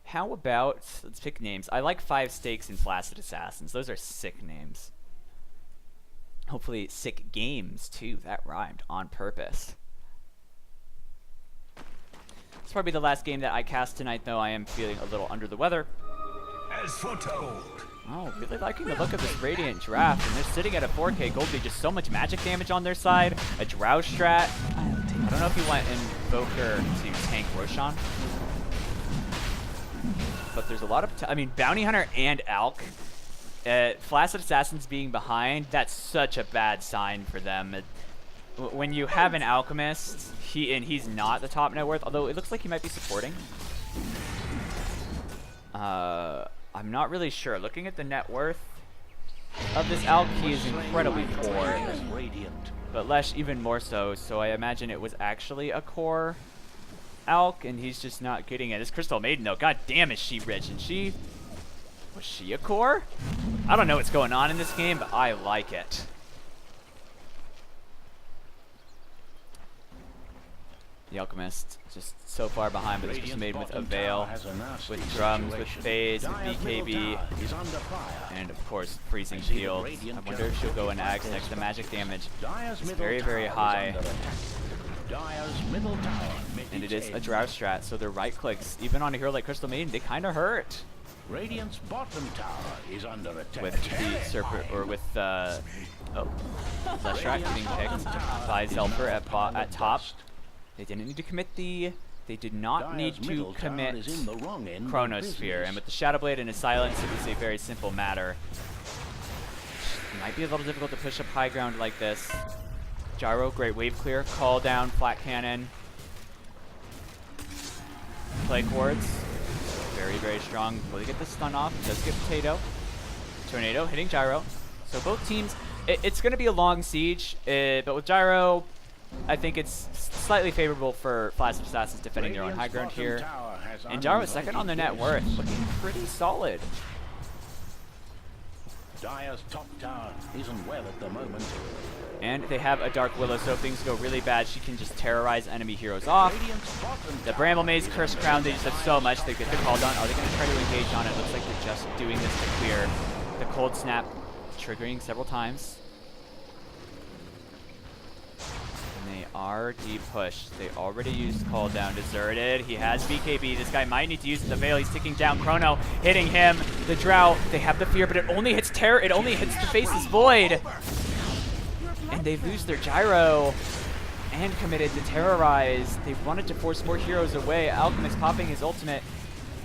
How about, let's pick names. I like 5Steaks and Flaccid Assassins. Those are sick names. Hopefully sick games, too. That rhymed on purpose. It's probably the last game that I cast tonight, though. I am feeling a little under the weather. As foretold. Oh, really liking the look of this Radiant draft, and they're sitting at a 4K gold lead. Just so much magic damage on their side. A Drow strat. I don't know if you want Invoker to tank Roshan. But there's a lot of, I mean, Bounty Hunter and Alk. Flaccid Assassins being behind, that's such a bad sign for them. When you have an Alchemist, he's not the top net worth, although it looks like he might be supporting. I'm not really sure. Looking at the net worth of this Alk, he is incredibly poor. But Lesh even more so, so I imagine it was actually a core Alk, and he's just not getting it. This Crystal Maiden, though, god damn is she rich. And was she a core? I don't know what's going on in this game, but I like it. The Alchemist just so far behind, but this Crystal Maiden with a Veil, with drums, with phase, with BKB, and of course freezing field. I wonder if she'll go in Axe next. The magic damage is very, very high. And it is a Drow strat, so their right clicks, even on a hero like Crystal Maiden, they kind of hurt. Radiant's bottom tower is under attack. With the Serpent, or with the strat getting picked by Zelfer at top. They didn't need to commit they did not need to commit Chronosphere, and with the Shadow Blade and his silence, it was a very simple matter. It might be a little difficult to push up high ground like this. Gyro, great wave clear, call down, flat cannon. Plague wards, very, very strong. Will he get the stun off? Does get Potato. Tornado hitting Gyro. So both teams, it's going to be a long siege, but with Gyro, I think it's slightly favorable for Flaccid Assassins defending their own high ground here. And Gyro is second on their net worth, looking pretty solid. Dire's top tower isn't well at the moment. And they have a Dark Willow, so if things go really bad, she can just terrorize enemy heroes off. The Bramble Maze, Cursed Crown, they just have so much. They get the call done. Are they going to try to engage on it? Looks like they're just doing this to clear. The Cold Snap triggering several times. And they are de-pushed. They already used Call Down. Deserted. He has BKB. This guy might need to use the Veil. He's ticking down. Chrono hitting him. The Drow, they have the Fear, but it only hits Terror. It only hits the Faceless Void. And they lose their Gyro and committed to Terrorize. They wanted to force more heroes away. Alchemist popping his ultimate,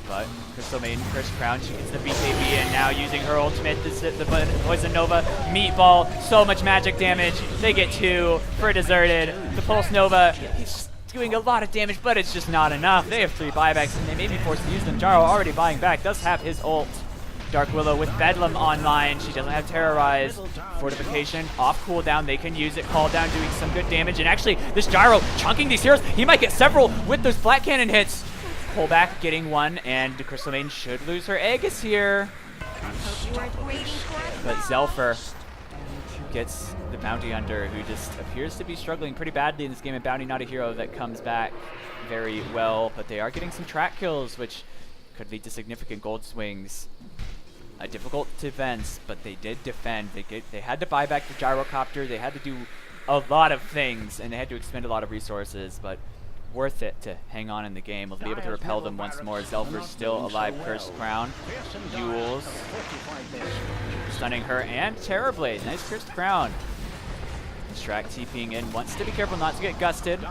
but Crystal Maiden, Cursed Crown, she gets the BKB, and now using her ultimate, the Poison Nova, Meatball, so much magic damage. They get 2 for Deserted. The Pulse Nova, he's doing a lot of damage, but it's just not enough. They have 3 buybacks, and they may be forced to use them. Gyro already buying back, does have his ult. Dark Willow with Bedlam online. She doesn't have Terrorize. Fortification off cooldown. They can use it. Call down doing some good damage. And actually, this Gyro chunking these heroes. He might get several with those flat cannon hits. Pullback getting 1, and Crystal Maiden should lose her Aegis here. But Zelfer gets the Bounty Hunter, who just appears to be struggling pretty badly in this game. And Bounty not a hero that comes back very well, but they are getting some track kills, which could lead to significant gold swings. Difficult defense, but they did defend. They had to buy back the Gyrocopter. They had to do a lot of things, and they had to expend a lot of resources, but worth it to hang on in the game. We'll be able to repel them once more. Zelfer's still alive. Cursed Crown. Jules stunning her, and Terrorblade. Nice Cursed Crown. Strat TPing in. Wants to be careful not to get gusted. Do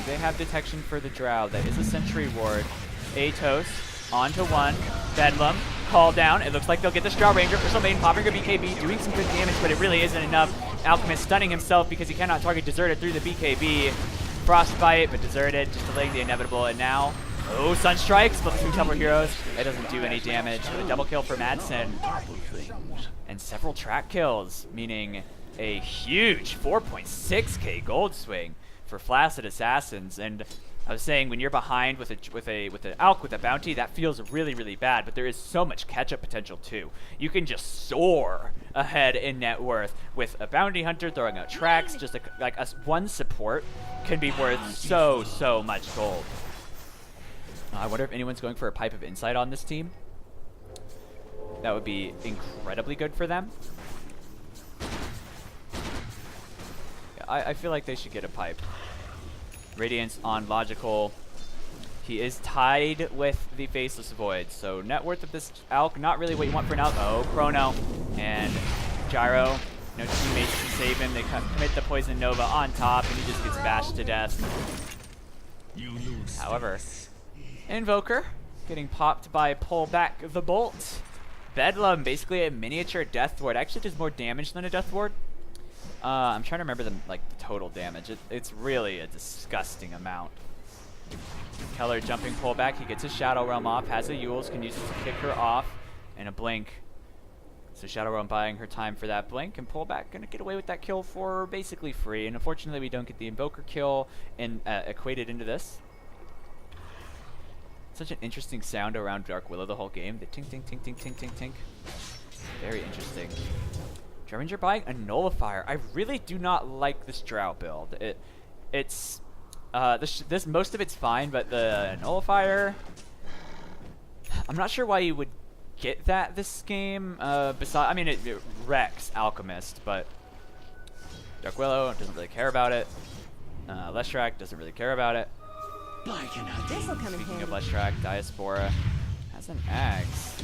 they have detection for the Drow? That is a Sentry Ward. Atos onto 1. Bedlam. Call down. It looks like they'll get the Drow Ranger. Crystal Maiden popping her BKB, doing some good damage, but it really isn't enough. Alchemist stunning himself because he cannot target Deserted through the BKB. Frostbite, but Deserted just delaying the inevitable. And now, oh, Sunstrike splits 2 cover heroes. It doesn't do any damage. But a double kill for Madsen. And several track kills, meaning a huge 4.6k gold swing for Flaccid Assassins. And I was saying, when you're behind with an Alk with a bounty, that feels really, really bad, but there is so much catch-up potential too. You can just soar ahead in net worth with a bounty hunter throwing out tracks. Just one support can be worth so much gold. I wonder if anyone's going for a Pipe of Insight on this team. That would be incredibly good for them. Yeah, I feel like they should get a Pipe. Radiance on Logical. He is tied with the Faceless Void, so net worth of this Alk, not really what you want for an Alk. Oh, Chrono and Gyro. No teammates to save him. They commit the Poison Nova on top, and he just gets bashed to death. You lose. However, Invoker getting popped by Pull Back the Bolt. Bedlam, basically a miniature Death Ward. Actually does more damage than a Death Ward. I'm trying to remember the total damage. It's really a disgusting amount. Keller jumping pullback. He gets his Shadow Realm off. Has a Yules. Can use it to kick her off. And a Blink. So Shadow Realm buying her time for that Blink. And pullback going to get away with that kill for basically free. And unfortunately, we don't get the Invoker kill equated into this. Such an interesting sound around Dark Willow the whole game. The tink, tink, tink, tink, tink, tink, tink. Very interesting. Dravenger buying a Nullifier. I really do not like this Drow build. It's this most of it's fine, but the Nullifier, I'm not sure why you would get that this game. Besides, I mean, it wrecks Alchemist, but Dark Willow doesn't really care about it. Leshrac doesn't really care about it. This'll come in Speaking of handy. Leshrac, Diaspora has an Axe.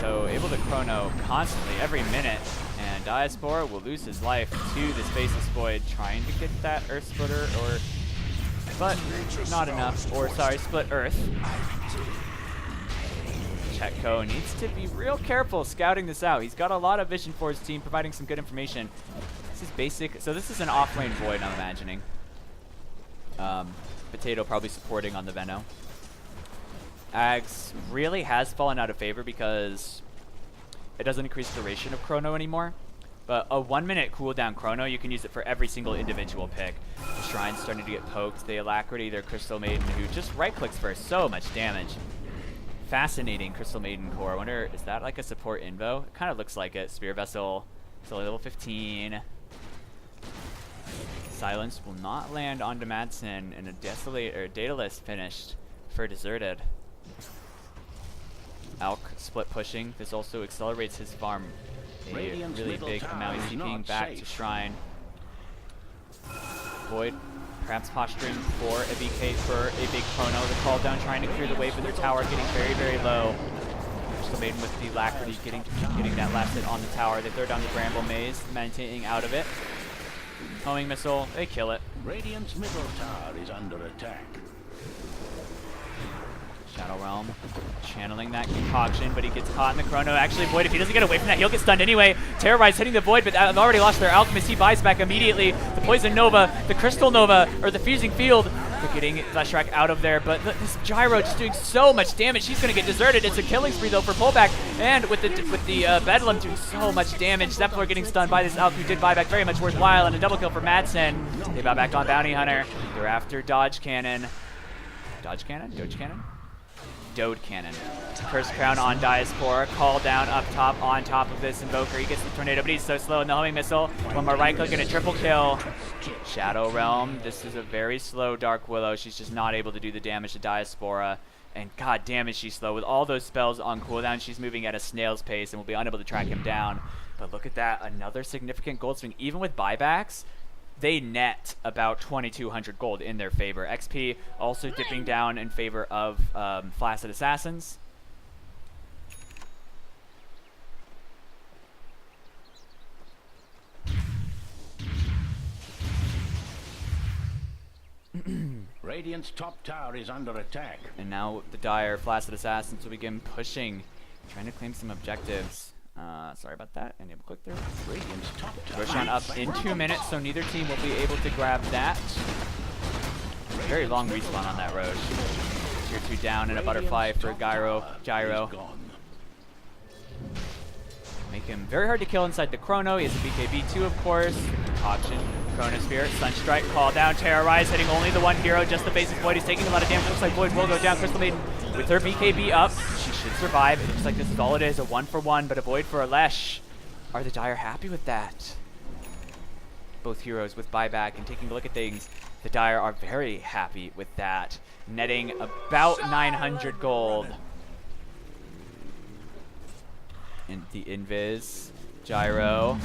So able to Chrono constantly every minute, and Diaspora will lose his life to this Faceless Void, trying to get that Earth Splitter, but not enough. Or sorry, Split Earth. Chetco needs to be real careful scouting this out. He's got a lot of vision for his team, providing some good information. This is basic. So this is an off-lane Void, I'm imagining. Potato probably supporting on the Veno. Ags really has fallen out of favor because it doesn't increase duration of Chrono anymore. But a 1 minute cooldown Chrono, you can use it for every single individual pick. The Shrine's starting to get poked. The Alacrity, their Crystal Maiden, who just right clicks for so much damage. Fascinating Crystal Maiden core. I wonder, is that like a support invo? It kind of looks like it. Spear Vessel, still level 15. Silence will not land onto Madsen, and a Daedalus finished for Deserted. Alk split pushing. This also accelerates his farm a Radiant's really middle big tower amount. He's is TPing not back safe. to Shrine. Void perhaps posturing for a BK for a big Chrono. The call down trying to clear the way for their tower, getting very, very low. Crystal Maiden with the Alacrity getting that last hit on the tower. They throw down the Bramble Maze, maintaining out of it. Homing Missile, they kill it. Radiant's middle tower is under attack. Shadow Realm channeling that concoction, but he gets caught in the Chrono. Actually, Void, if he doesn't get away from that, he'll get stunned anyway. Terrorize hitting the Void, but they've already lost their Alchemist. He buys back immediately. The Poison Nova, the Crystal Nova, or the Fusing Field. They're getting Leshrac out of there, but this Gyro just doing so much damage. He's going to get deserted. It's a killing spree, though, for pullback. And with the Bedlam doing so much damage. Zephyr getting stunned by this Alk, who did buyback, very much worthwhile, and a double kill for Madsen. They buy back on Bounty Hunter. They're after Dodge Cannon. Dodge Cannon? Doge Cannon? Dode Cannon. Curse Crown on Diaspora. Call down up top on top of this Invoker. He gets the Tornado, but he's so slow in the homing missile. One more right click and a triple kill. Shadow Realm. This is a very slow Dark Willow. She's just not able to do the damage to Diaspora. And god damn is she slow. With all those spells on cooldown, she's moving at a snail's pace and will be unable to track him down. But look at that. Another significant gold swing. Even with buybacks, they net about 2,200 gold in their favor. XP also dipping down in favor of Flaccid Assassins. Radiant's top tower is under attack. And now the dire Flaccid Assassins will begin pushing, trying to claim some objectives. Sorry about that. Enable click through. Radiant's top tower. Roshan up in 2 minutes, so neither team will be able to grab that. Very long respawn on that Roche. Tier 2 down and a butterfly for Gyro. Make him very hard to kill inside the Chrono. He has a BKB too, of course. Concoction, Chronosphere, Sunstrike, call down, Terrorize, hitting only the one hero, just the basic Void. He's taking a lot of damage. Looks like Void will go down. Crystal Maiden with her BKB up. She should survive. It looks like this is all it is, a 1-for-1, but a Void for a Lesh. Are the Dire happy with that? Both heroes with buyback and taking a look at things. The Dire are very happy with that. netting about 900 gold. And the invis, Gyro.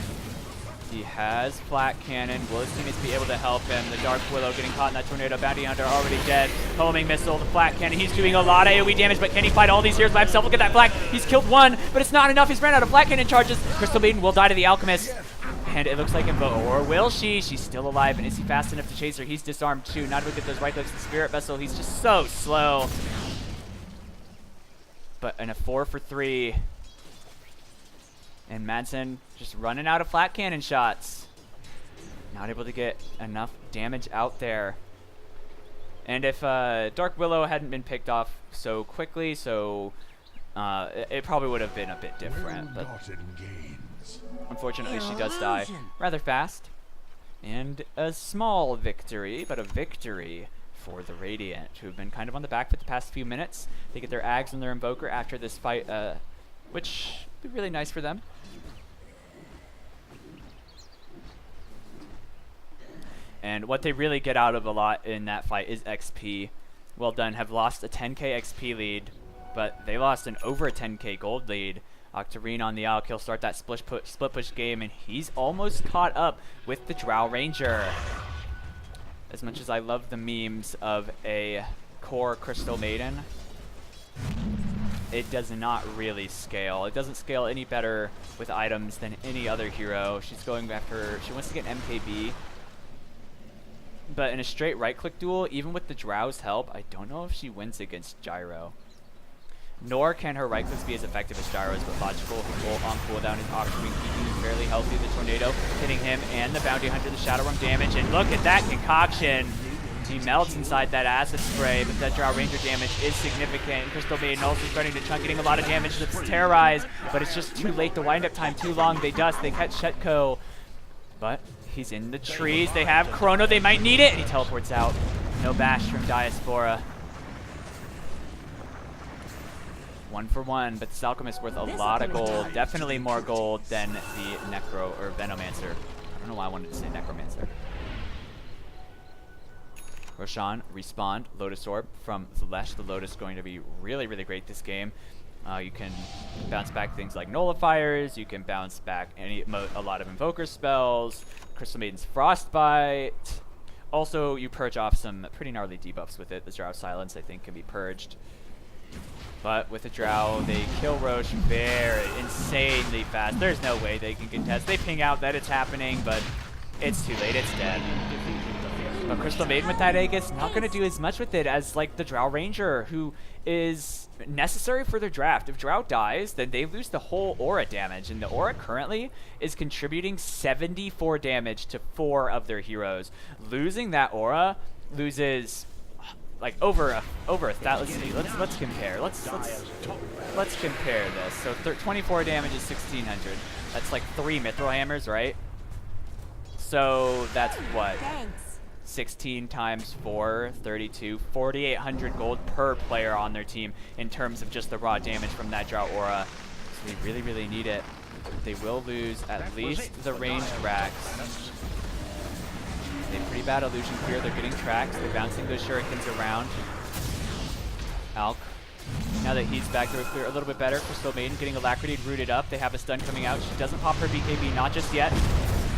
He has Flat Cannon. Will his teammates be able to help him? The Dark Willow getting caught in that tornado. Bounty Hunter already dead. Homing Missile, the Flat Cannon. He's doing a lot of AoE damage, but can he fight all these heroes by himself? Look at that Flat. He's killed one, but it's not enough. He's ran out of Flat Cannon charges. Crystal Maiden will die to the Alchemist. And it looks like or will she? She's still alive, and is he fast enough to chase her? He's disarmed too. Not able to get those right clicks. The Spirit Vessel, he's just so slow. But in a 4 for 3. And Madsen just running out of Flat Cannon shots. Not able to get enough damage out there. And if Dark Willow hadn't been picked off so quickly, it probably would have been a bit different. But unfortunately, she does die rather fast. And a small victory, but a victory for the Radiant, who have been kind of on the back foot the past few minutes. They get their Ags and their Invoker after this fight, which would be really nice for them. And what they really get out of a lot in that fight is XP. Well done, have lost a 10k XP lead, but they lost an over a 10k gold lead. Octarine on the Alk, he'll start that split push game, and he's almost caught up with the Drow Ranger. As much as I love the memes of a core Crystal Maiden, it does not really scale. It doesn't scale any better with items than any other hero. She's going after, she wants to get MKB. But in a straight right-click duel, even with the Drow's help, I don't know if she wins against Gyro. Nor can her right-clicks be as effective as Gyro's, but Logical on cooldown is Octarine, keeping him fairly healthy. The Tornado hitting him and the Bounty Hunter, the Shadow Realm damage. And look at that concoction. He melts inside that acid spray, but that Drow Ranger damage is significant. And Crystal Maiden also starting to chunk, getting a lot of damage. That's Terrorize, but it's just too late. The wind-up time too long. They dust. They catch Shetko, but he's in the trees. They have Chrono. They might need it. And he teleports out. No bash from Diaspora. 1 for 1, but this Alchemist worth a lot of gold. Definitely more gold than the Necro or Venomancer. I don't know why I wanted to say Necromancer. Roshan, Respawn, Lotus Orb from Zelesh. The Lotus going to be really, really great this game. You can bounce back things like Nullifiers. You can bounce back a lot of Invoker spells. Crystal Maiden's Frostbite. Also, you purge off some pretty gnarly debuffs with it. The Drow Silence, I think, can be purged. But with the Drow, they kill Roche very insanely fast. There's no way they can contest. They ping out that it's happening, but it's too late. It's dead. But Crystal Maiden with that Aegis, not going to do as much with it as like the Drow Ranger, who is necessary for their draft. If Drow dies, then they lose the whole aura damage, and the aura currently is contributing 74 damage to 4 of their heroes. Losing that aura loses like over a thousand. Let's see. Let's compare. Let's compare this. So 24 damage is 1600. That's like 3 Mithril Hammers, right? So that's what? Thanks. 16 times 4, 32, 4,800 gold per player on their team in terms of just the raw damage from that Drow aura. So they really, really need it. They will lose at least the ranged racks. They have pretty bad illusion here. They're getting tracks. They're bouncing those shurikens around. Alk, now that he's back, they're clear a little bit better. Crystal Maiden getting Alacrity rooted up. They have a stun coming out. She doesn't pop her BKB, not just yet.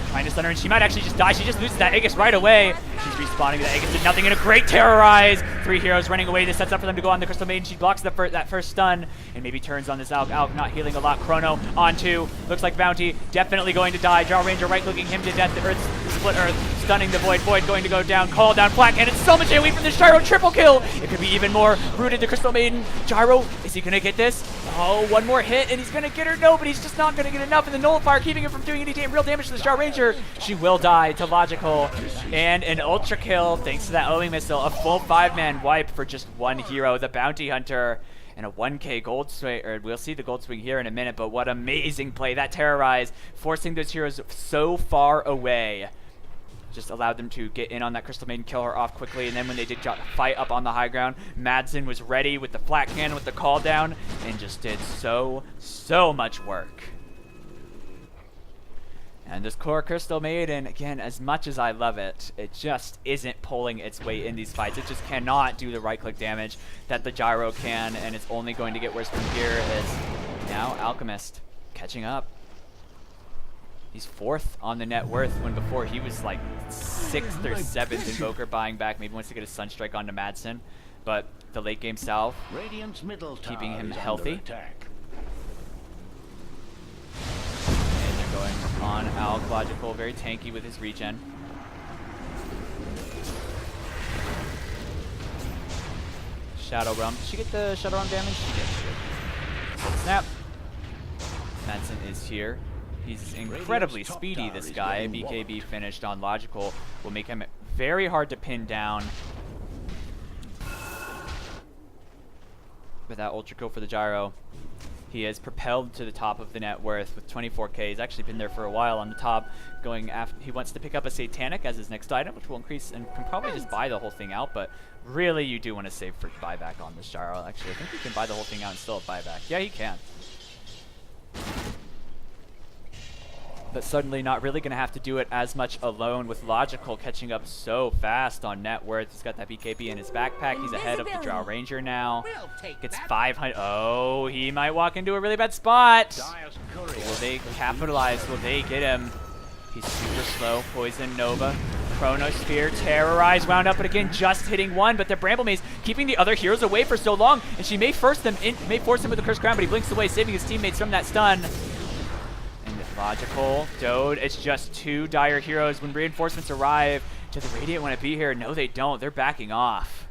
Trying to stun her, and she might actually just die. She just loses that Aegis right away. She's respawning to the Aegis, did nothing, and a great Terrorize. 3 heroes running away. This sets up for them to go on the Crystal Maiden. She blocks that first stun, and maybe turns on this Alk. Alk not healing a lot. Chrono on 2. Looks like Bounty definitely going to die. Drow Ranger right-clicking him to death. The Split Earth, stunning the Void. Void going to go down. Call down Flack, and it's so much AoE from this Gyro. Triple kill. It could be even more. Rooted to Crystal Maiden. Gyro, is he going to get this? Oh, one more hit, and he's going to get her. No, but he's just not going to get enough. And the Nullifier keeping him from doing any real damage to this Drow Ranger. She will die to Logical, and an ultra kill thanks to that homing missile. A full 5-man wipe for just 1 hero, the Bounty Hunter, and a 1k gold swing. Or we'll see the gold swing here in a minute, but what amazing play. That Terrorize, forcing those heroes so far away, just allowed them to get in on that Crystal Maiden, kill her off quickly. And then when they did fight up on the high ground, Madsen was ready with the Flat Cannon, with the call down, and just did so much work. And this core Crystal Maiden, again, as much as I love it, it just isn't pulling its weight in these fights. It just cannot do the right-click damage that the Gyro can, and it's only going to get worse from here as now Alchemist catching up. He's 4th on the net worth when before he was like 6th or 7th Invoker buying back. Maybe wants to get a Sunstrike onto Madsen, but the late game salve Radiant's middle tower keeping him is healthy. under attack. And they're going on Alk Logical, very tanky with his regen. Shadow Realm. Did she get the Shadow Realm damage? She did. Snap. Madsen is here. He's incredibly speedy, this guy. BKB finished on Logical will make him very hard to pin down. With that Ultra Kill for the Gyro, he is propelled to the top of the net worth with 24k. He's actually been there for a while on the top. Going after, he wants to pick up a Satanic as his next item, which will increase and can probably just buy the whole thing out. But really, you do want to save for buyback on this Gyro. Actually, I think he can buy the whole thing out and still have buyback. Yeah, he can. But suddenly not really going to have to do it as much alone with Logical catching up so fast on net worth. He's got that BKB in his backpack. He's ahead of the Drow Ranger now. Gets 500. Oh, he might walk into a really bad spot. Will they capitalize? Will they get him? He's super slow. Poison Nova. Chronosphere, Terrorize, wound up, but again, just hitting one. But the Bramble Maze keeping the other heroes away for so long, and she may force him with the Cursed Crown, but he blinks away, saving his teammates from that stun. Logical, Dode, it's just 2 dire heroes. When reinforcements arrive, do the Radiant want to be here? No, they don't. They're backing off.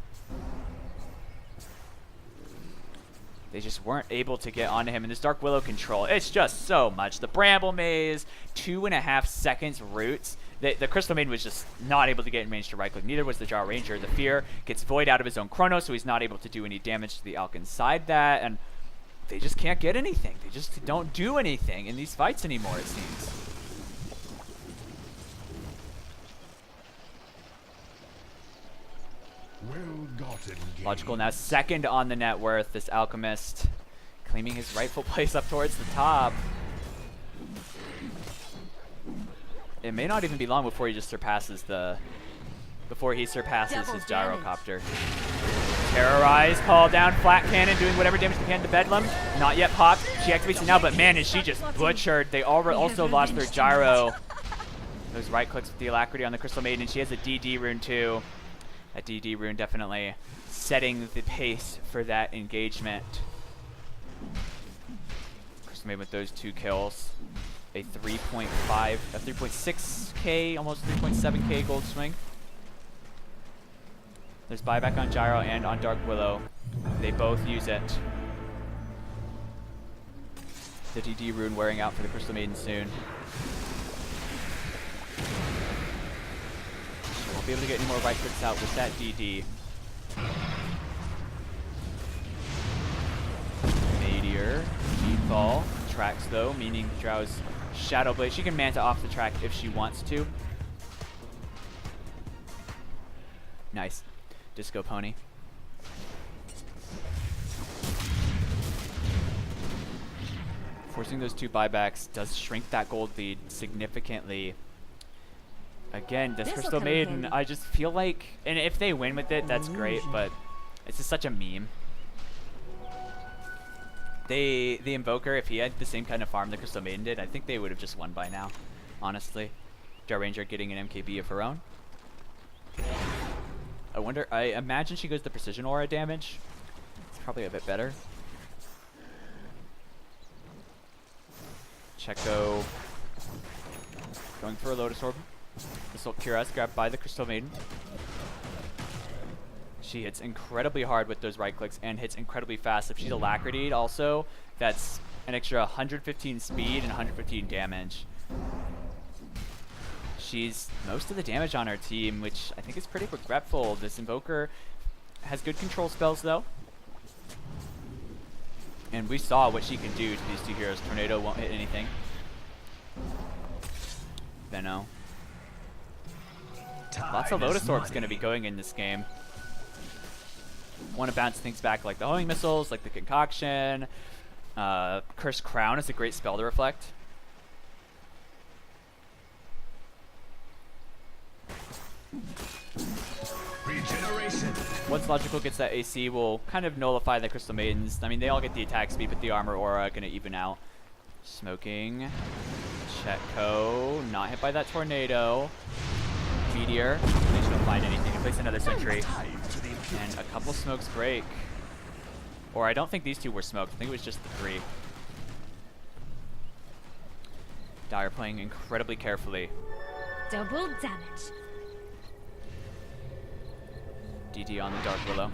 They just weren't able to get onto him. And this Dark Willow control, it's just so much. The Bramble Maze, 2.5 seconds roots. The Crystal Maiden was just not able to get in range to right-click. Neither was the Drow Ranger. The Fear gets Void out of his own Chrono, so he's not able to do any damage to the Alk inside that. And they just can't get anything. They just don't do anything in these fights anymore, it seems. Well gotten gain. Logical now 2nd on the net worth. This Alchemist claiming his rightful place up towards the top. It may not even be long before he just surpasses his Gyrocopter. Terrorize, call down, Flat Cannon, doing whatever damage they can to Bedlam. Not yet popped. She activates it now, but man, is she just butchered. They also lost their Gyro. Those right clicks with the Alacrity on the Crystal Maiden. She has a DD rune too. That DD rune definitely setting the pace for that engagement. Crystal Maiden with those 2 kills. A 3.6k, almost 3.7k gold swing. There's buyback on Gyro and on Dark Willow. They both use it. The DD rune wearing out for the Crystal Maiden soon. She won't be able to get any more right clicks out with that DD. Meteor, Default, tracks though, meaning Drow's Shadow Blade. She can Manta off the track if she wants to. Nice. Disco Pony. Forcing those 2 buybacks does shrink that gold lead significantly. Again, this Crystal Maiden, I just feel like, and if they win with it, that's great, but it's just such a meme. The Invoker, if he had the same kind of farm the Crystal Maiden did, I think they would have just won by now, honestly. Drow Ranger getting an MKB of her own. I imagine she goes the Precision Aura damage. It's probably a bit better. Checo going for a Lotus Orb. This will cure us, grabbed by the Crystal Maiden. She hits incredibly hard with those right clicks and hits incredibly fast. If she's Alacrity'd also, that's an extra 115 speed and 115 damage. She's most of the damage on our team, which I think is pretty regretful. This Invoker has good control spells though. And we saw what she can do to these 2 heroes. Tornado won't hit anything. Venno. Lots of Lotus Orbs going to be going in this game. Want to bounce things back like the Homing Missiles, like the Concoction. Cursed Crown is a great spell to reflect. Regeneration. Once Logical gets that AC, we'll kind of nullify the Crystal Maidens. I mean, they all get the attack speed, but the armor aura gonna even out. Smoking. Chetco. Not hit by that tornado. Meteor. They don't find anything. Place another sentry. And a couple smokes break. Or I don't think these two were smoked. I think it was just the 3. Dire playing incredibly carefully. Double damage. DD on the Dark Willow.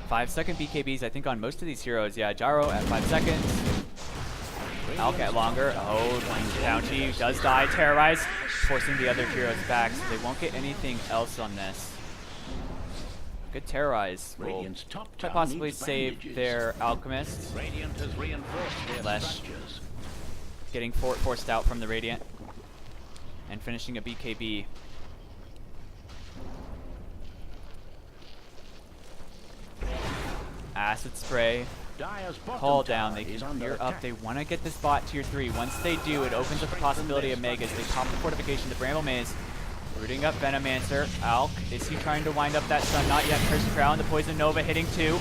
5-second BKBs, I think, on most of these heroes. Yeah, Jaro at 5 seconds. Alk at longer. Oh, Bounty does die. Terrorize, forcing the other heroes back, so they won't get anything else on this. Good Terrorize will Radiant's top tower possibly needs save bandages. their Alchemist. Radiant has reinforced their Lesh structures. getting forced out from the Radiant. And finishing a BKB. Acid Spray. Dire's bottom Call down. tower They is can under gear up. attack. They want to get this bot tier 3. Once they do, it opens up the possibility of Megas. They pop the fortification. The Bramble Maze. Rooting up Venomancer. Alk. Is he trying to wind up that stun? Not yet. Curse Crown. The Poison Nova hitting 2.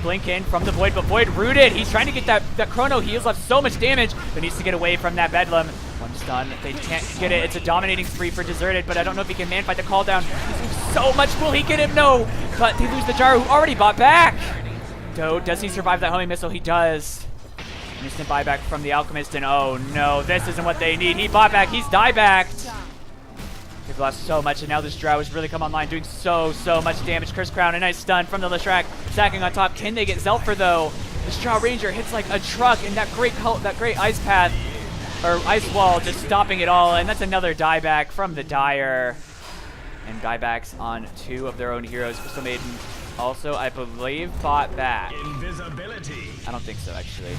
Blink in from the Void, but Void rooted. He's trying to get that Chrono heals left so much damage, but needs to get away from that Bedlam. One stun. They can't get it. It's a dominating spree for Deserted, but I don't know if he can man-fight the call down. He's losing so much. Will he get him? No. But they lose the Jaro, who already bought back. Does he survive that homing missile? He does. Instant buyback from the Alchemist, and oh no, this isn't what they need. He bought back. He's die-backed. They've lost so much, and now this Drow has really come online, doing so much damage. Curse Crown, a nice stun from the Leshrac, stacking on top. Can they get Zelfer though? This Drow Ranger hits like a truck, and that great ice path, or ice wall, just stopping it all, and that's another dieback from the Dire. And diebacks on 2 of their own heroes. Crystal Maiden also, I believe, bought back. Invisibility. I don't think so, actually.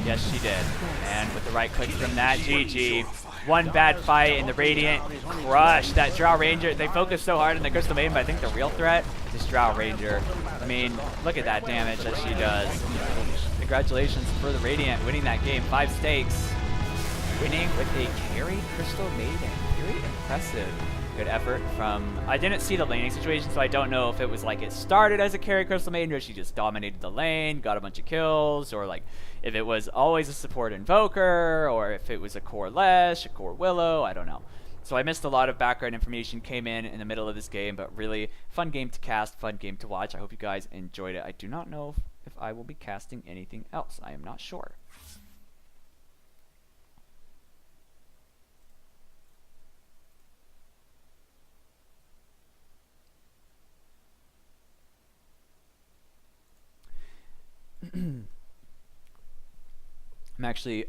Yes, she did. And with the right click from that, GG. One bad fight, and the Radiant crushed that Drow Ranger. They focused so hard on the Crystal Maiden, but I think the real threat is Drow Ranger. I mean, look at that damage that she does. Congratulations for the Radiant winning that game. 5Steaks. Winning with a carry Crystal Maiden. Very impressive. Good effort from... I didn't see the laning situation, so I don't know if it was like it started as a carry Crystal Maiden, or she just dominated the lane, got a bunch of kills, or like if it was always a support Invoker, or if it was a core Lesh, a core Willow, I don't know. So I missed a lot of background information, came in the middle of this game, but really fun game to cast, fun game to watch. I hope you guys enjoyed it. I do not know if I will be casting anything else. I am not sure.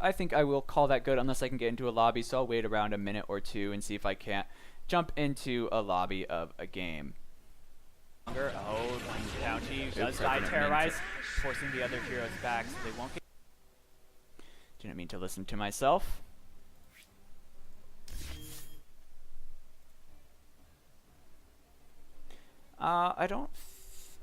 I think I will call that good unless I can get into a lobby, so I'll wait around a minute or 2 and see if I can't jump into a lobby of a game. Oh, Bounty does die, Terrorize, forcing the other heroes back so they won't get... Didn't mean to listen to myself. I don't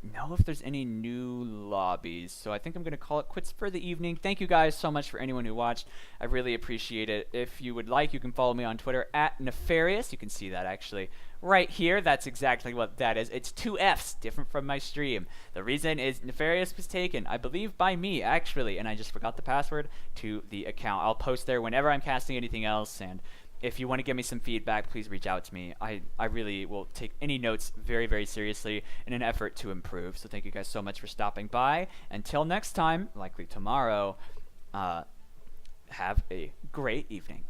know if there's any new lobbies, so I think I'm going to call it quits for the evening. Thank you guys so much for anyone who watched. I really appreciate it. If you would like, you can follow me on Twitter at Nefarious. You can see that actually right here. That's exactly what that is. It's 2 F's, different from my stream. The reason is Nefarious was taken, I believe, by me actually, and I just forgot the password to the account. I'll post there whenever I'm casting anything else, and if you want to give me some feedback, please reach out to me. I really will take any notes very, very seriously in an effort to improve. So thank you guys so much for stopping by. Until next time, likely tomorrow, have a great evening.